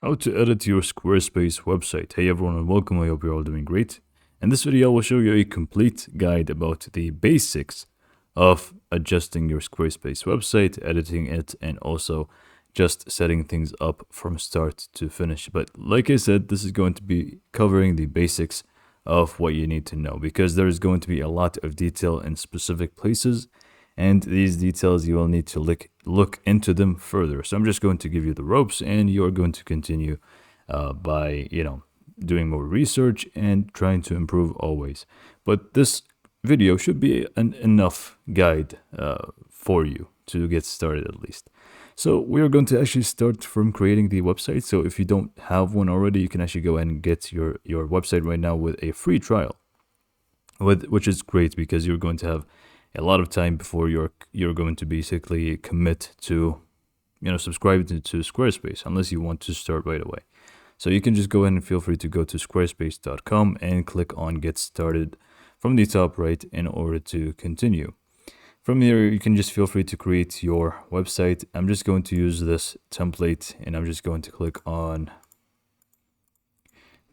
How to edit your Squarespace website. Hey everyone and welcome, I hope you're all doing great. In this video I will show you a complete guide about the basics of adjusting your Squarespace website, editing it, and also just setting things up from start to finish. But like I said, this is going to be covering the basics of what you need to know because there is going to be a lot of detail in specific places, and these details you will need to look into them further. So I'm just going to give you the ropes, and you're going to continue by doing more research and trying to improve always. But this video should be an enough guide for you to get started at least. So we are going to actually start from creating the website. So if you don't have one already, you can actually go ahead and get your website right now with a free trial, which is great because you're going to have a lot of time before you're going to basically commit to subscribe to Squarespace, unless you want to start right away. So you can just go ahead and feel free to go to squarespace.com and click on get started from the top right in order to continue. From there, you can just feel free to create your website. I'm just going to use this template, and I'm just going to click on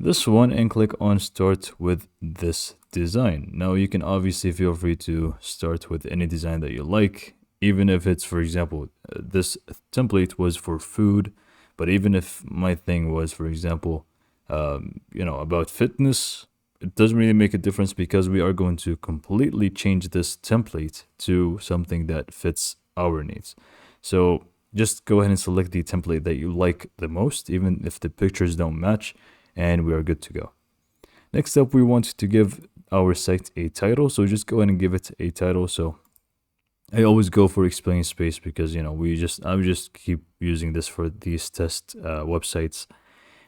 this one and click on start with this design. Now you can obviously feel free to start with any design that you like, even if it's, for example, this template was for food, but even if my thing was, for example, about fitness, it doesn't really make a difference because we are going to completely change this template to something that fits our needs. So just go ahead and select the template that you like the most, even if the pictures don't match, and we are good to go. Next up, we want to give our site a title, so just go ahead and give it a title. So I always go for explain space because I would just keep using this for these test websites,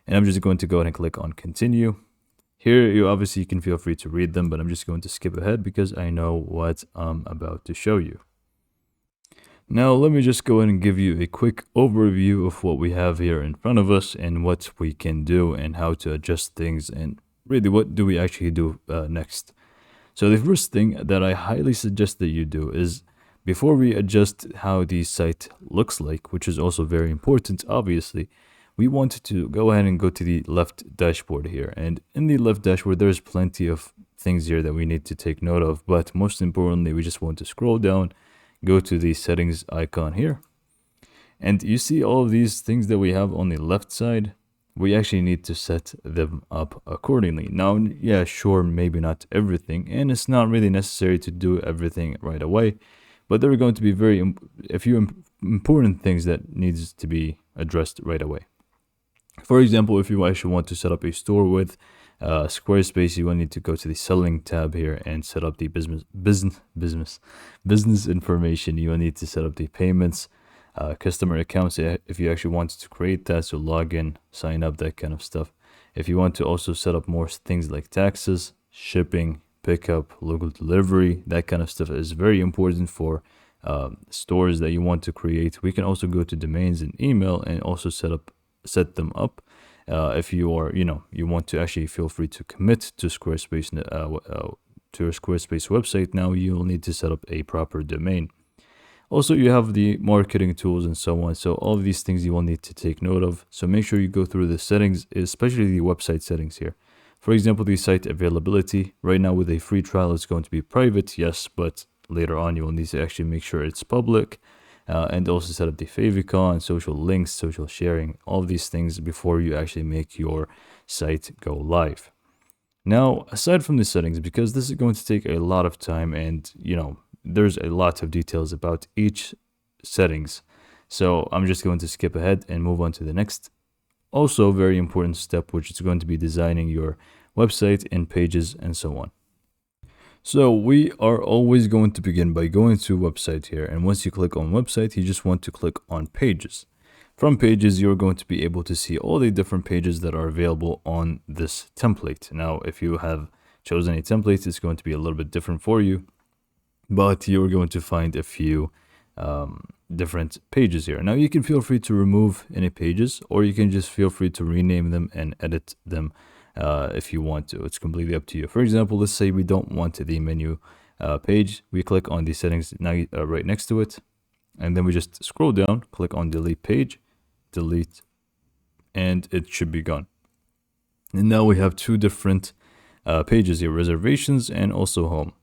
and I'm just going to go ahead and click on continue. Here you obviously can feel free to read them, but I'm just going to skip ahead because I know what I'm about to show you. Now let me just go ahead and give you a quick overview of what we have here in front of us and what we can do and how to adjust things, and really what do we actually do next. So the first thing that I highly suggest that you do is, before we adjust how the site looks like, which is also very important obviously, we want to go ahead and go to the left dashboard here. And in the left dashboard there's plenty of things here that we need to take note of, but most importantly we just want to scroll down, go to the settings icon here, and you see all of these things that we have on the left side. We actually need to set them up accordingly. Now, yeah, sure, maybe not everything, and it's not really necessary to do everything right away, but there are going to be a few important things that needs to be addressed right away. For example, if you actually want to set up a store with Squarespace, you will need to go to the selling tab here and set up the business information. You will need to set up the payments, customer accounts if you actually want to create that, so log in, sign up, that kind of stuff. If you want to also set up more things like taxes, shipping, pickup, local delivery, that kind of stuff is very important for stores that you want to create. We can also go to domains and email and also set them up. If you are, you want to actually feel free to commit to Squarespace, to your Squarespace website, now you'll need to set up a proper domain. Also, you have the marketing tools and so on. So all of these things you will need to take note of. So make sure you go through the settings, especially the website settings here. For example, the site availability. Right now with a free trial, it's going to be private, yes, but later on you will need to actually make sure it's public. And also set up the favicon, social links, social sharing, all of these things before you actually make your site go live. Now, aside from the settings, because this is going to take a lot of time and, there's a lot of details about each settings. So I'm just going to skip ahead and move on to the next, also very important step, which is going to be designing your website and pages and so on. So we are always going to begin by going to website here, and once you click on website, you just want to click on pages. From pages, you're going to be able to see all the different pages that are available on this template. Now, if you have chosen a template, it's going to be a little bit different for you, but you're going to find a few different pages here. Now, you can feel free to remove any pages, or you can just feel free to rename them and edit them if you want to. It's completely up to you. For example, let's say we don't want the menu page. We click on the settings right next to it, and then we just scroll down, click on delete page, delete and it should be gone. And now we have two different pages here, reservations and also home.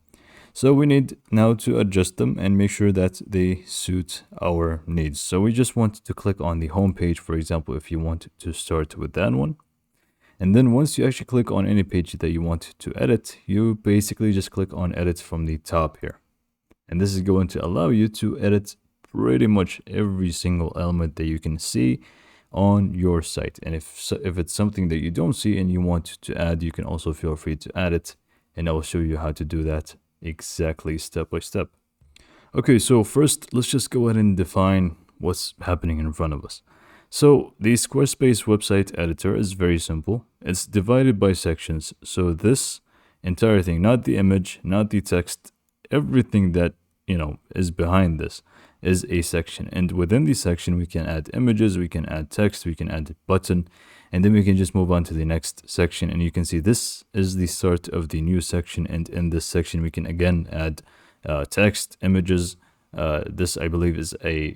So we need now to adjust them and make sure that they suit our needs. So we just want to click on the home page, for example, if you want to start with that one. And then once you actually click on any page that you want to edit, you basically just click on edit from the top here. And this is going to allow you to edit pretty much every single element that you can see on your site. And if it's something that you don't see and you want to add, you can also feel free to add it. And I will show you how to do that exactly step by step. Okay, so first let's just go ahead and define what's happening in front of us. So the Squarespace website editor is very simple. It's divided by sections. So this entire thing, not the image, not the text, everything that, is behind this is a section. And within the section, we can add images, we can add text, we can add a button, and then we can just move on to the next section. And you can see this is the start of the new section. And in this section, we can again add text, images. This, I believe, is a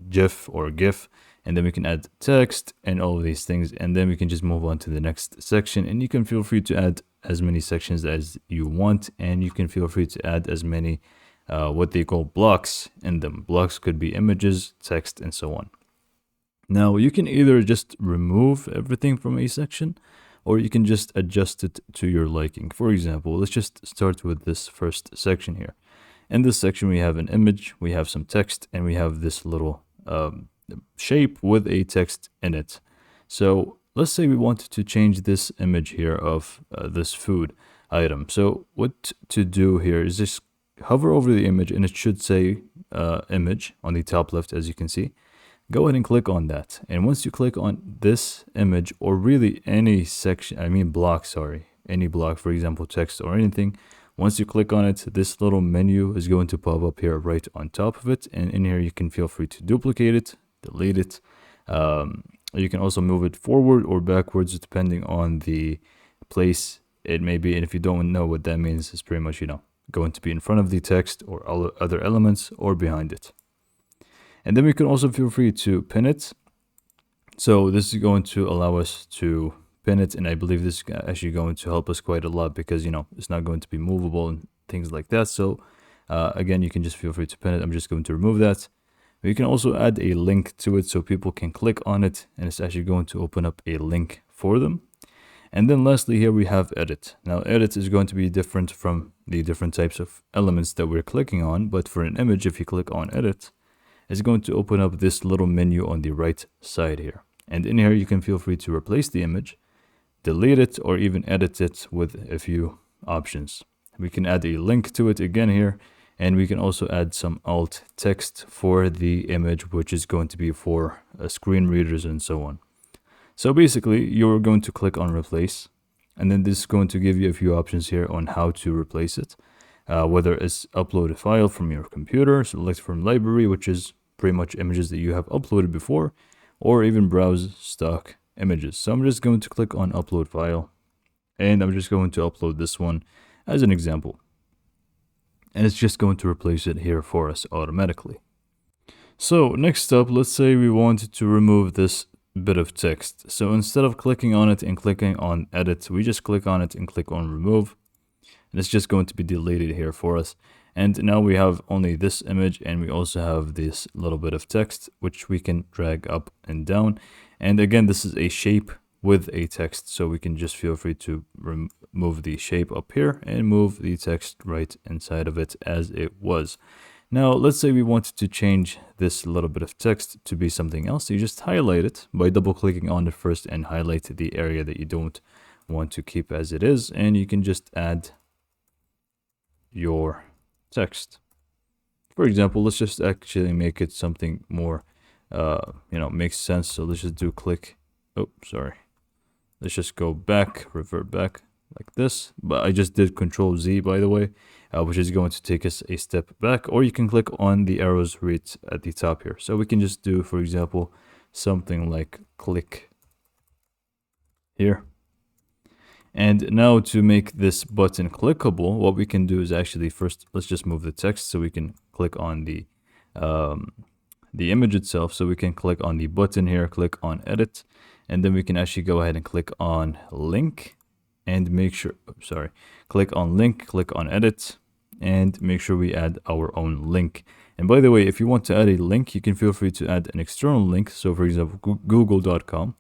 GIF or GIF. And then we can add text and all of these things. And then we can just move on to the next section. And you can feel free to add as many sections as you want. And you can feel free to add as many what they call blocks in them. Blocks could be images, text, and so on. Now, you can either just remove everything from a section, or you can just adjust it to your liking. For example, let's just start with this first section here. In this section, we have an image, we have some text, and we have this little shape with a text in it. So let's say we wanted to change this image here of this food item. So what to do here is just hover over the image, and it should say image on the top left, as you can see. Go ahead and click on that. And once you click on this image, or really any section, block, any block, for example, text or anything, once you click on it, this little menu is going to pop up here right on top of it. And in here, you can feel free to duplicate it, delete it. You can also move it forward or backwards, depending on the place it may be. And if you don't know what that means, it's pretty much, going to be in front of the text or other elements or behind it. And then we can also feel free to pin it. So this is going to allow us to pin it. And I believe this is actually going to help us quite a lot because, it's not going to be movable and things like that. So again, you can just feel free to pin it. I'm just going to remove that. We can also add a link to it so people can click on it. And it's actually going to open up a link for them. And then lastly, here we have edit. Now, edit is going to be different from the different types of elements that we're clicking on. But for an image, if you click on edit, it's going to open up this little menu on the right side here. And in here, you can feel free to replace the image, delete it, or even edit it with a few options. We can add a link to it again here, and we can also add some alt text for the image, which is going to be for screen readers and so on. So basically, you're going to click on replace, and then this is going to give you a few options here on how to replace it. Whether it's upload a file from your computer, select from library, which is pretty much images that you have uploaded before, or even browse stock images. So I'm just going to click on upload file, and I'm just going to upload this one as an example. And it's just going to replace it here for us automatically. So next up, let's say we wanted to remove this bit of text. So instead of clicking on it and clicking on edit, we just click on it and click on remove. And it's just going to be deleted here for us. And now we have only this image, and we also have this little bit of text, which we can drag up and down. And again, this is a shape with a text, so we can just feel free to remove the shape up here and move the text right inside of it as it was. Now, let's say we wanted to change this little bit of text to be something else. You just highlight it by double clicking on it first and highlight the area that you don't want to keep as it is, and you can just add your text. For example, let's just actually make it something more makes sense. So let's just do let's just go back, revert back like this. But I just did Control Z, by the way, which is going to take us a step back. Or you can click on the arrows right at the top here. So we can just do, for example, something like click here. And now to make this button clickable, what we can do is actually first, let's just move the text so we can click on the image itself. So we can click on the button here, click on edit, And then we can actually go ahead and click on link and make sure, sorry, click on link, click on edit, and make sure we add our own link. And by the way, if you want to add a link, you can feel free to add an external link. So for example, google.com.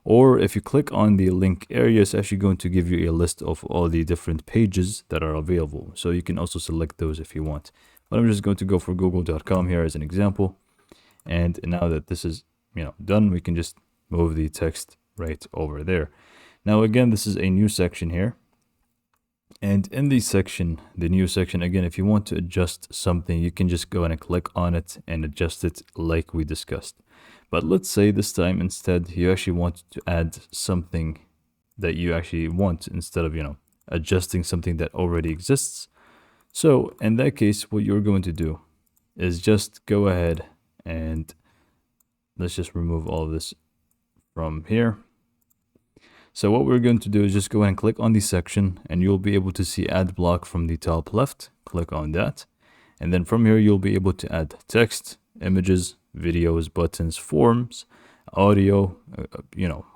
Or if you click on the link area, it's actually going to give you a list of all the different pages that are available. So you can also select those if you want. But I'm just going to go for google.com here as an example. And now that this is, done, we can just move the text right over there. Now, again, this is a new section here. And in the new section, again, if you want to adjust something, you can just go in and click on it and adjust it like we discussed. But let's say this time instead, you actually want to add something that you actually want instead of, adjusting something that already exists. So in that case, what you're going to do is just go ahead and let's just remove all of this from here. So what we're going to do is just go ahead and click on the section, and you'll be able to see add block from the top left. Click on that. And then from here, you'll be able to add text, images, videos, buttons, forms, audio,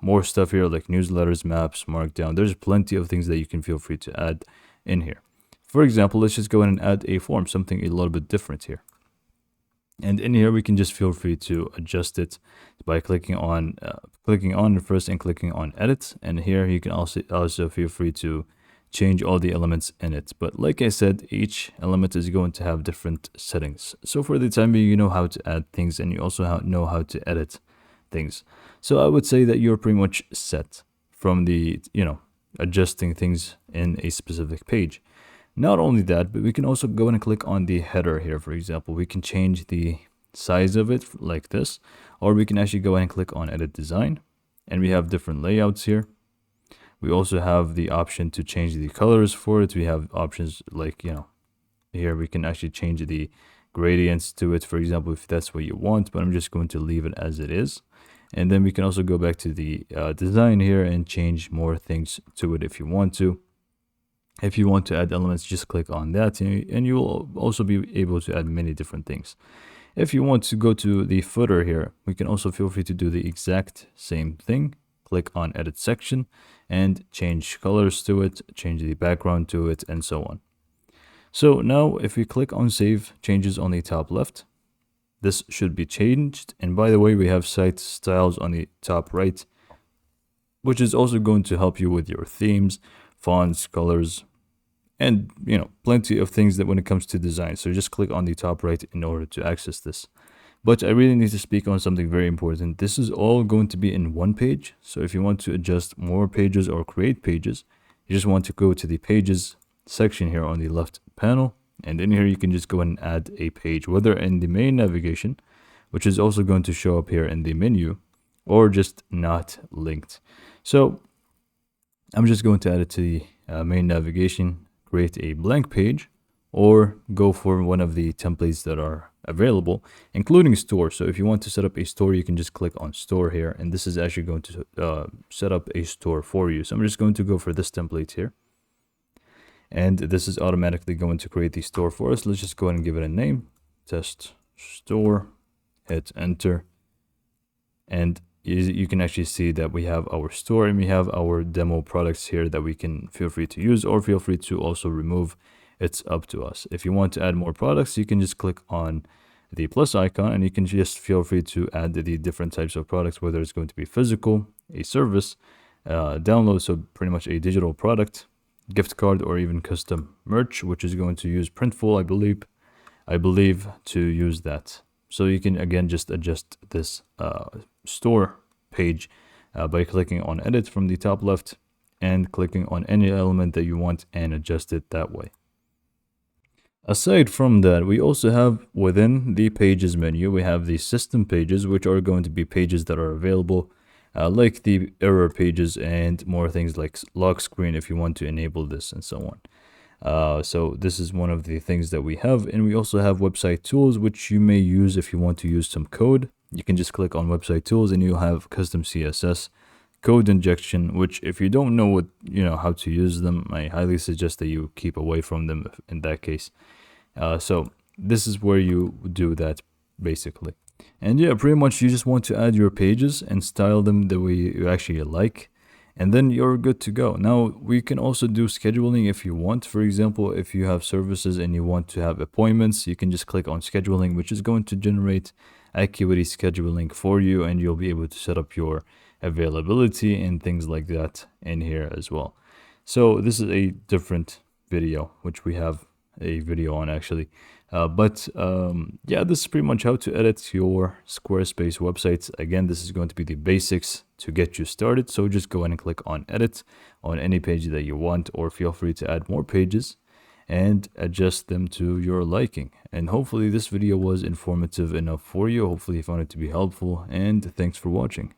more stuff here like newsletters, maps, markdown. There's plenty of things that you can feel free to add in here. For example, let's just go ahead and add a form, something a little bit different here. And in here, we can just feel free to adjust it by clicking on it first and clicking on edit. And here you can also feel free to change all the elements in it. But like I said, each element is going to have different settings. So for the time being, you know how to add things, and you also know how to edit things. So I would say that you're pretty much set from the, adjusting things in a specific page. Not only that, but we can also go in and click on the header here. For example, we can change the size of it like this, or we can actually go ahead and click on edit design, and we have different layouts here. We also have the option to change the colors for it. We have options like, here we can actually change the gradients to it, for example, if that's what you want, but I'm just going to leave it as it is. And then we can also go back to the design here and change more things to it if you want to. If you want to add elements, just click on that, and you will also be able to add many different things. If you want to go to the footer here, we can also feel free to do the exact same thing. Click on edit section and change colors to it, change the background to it, and so on. So now if we click on save changes on the top left, this should be changed. And by the way, we have site styles on the top right, which is also going to help you with your themes, fonts, colors, and plenty of things that when it comes to design. So just click on the top right in order to access this. But I really need to speak on something very important. This is all going to be in one page. So if you want to adjust more pages or create pages, you just want to go to the pages section here on the left panel. And in here, you can just go and add a page, whether in the main navigation, which is also going to show up here in the menu, or just not linked. So I'm just going to add it to the main navigation, create a blank page, or go for one of the templates that are available, including store. So if you want to set up a store, you can just click on store here, and this is actually going to set up a store for you. So I'm just going to go for this template here, and this is automatically going to create the store for us. Let's just go ahead and give it a name, test store, hit enter, and you can actually see that we have our store and we have our demo products here that we can feel free to use, or feel free to also remove. It's up to us. If you want to add more products, you can just click on the plus icon, and you can just feel free to add the different types of products, whether it's going to be physical, a service, download, so pretty much a digital product, gift card, or even custom merch, which is going to use Printful, I believe, to use that. So you can again just adjust this store page by clicking on edit from the top left and clicking on any element that you want and adjust it that way. Aside from that, we also have within the pages menu, we have the system pages, which are going to be pages that are available, like the error pages and more things like lock screen if you want to enable this and so on. So this is one of the things that we have. And we also have website tools, which you may use if you want to use some code. You can just click on website tools and you'll have custom CSS, code injection, which if you don't know how to use them, I highly suggest that you keep away from them in that case. So this is where you do that basically. And yeah, pretty much you just want to add your pages and style them the way you actually like. And then you're good to go. Now, we can also do scheduling if you want. For example, if you have services and you want to have appointments, you can just click on scheduling, which is going to generate Acuity scheduling for you, and you'll be able to set up your availability and things like that in here as well. So this is a different video, which we have a video on actually. Yeah, this is pretty much how to edit your Squarespace websites. Again, this is going to be the basics to get you started. So just go ahead and click on edit on any page that you want, or feel free to add more pages and adjust them to your liking. And hopefully this video was informative enough for you. Hopefully you found it to be helpful, and thanks for watching.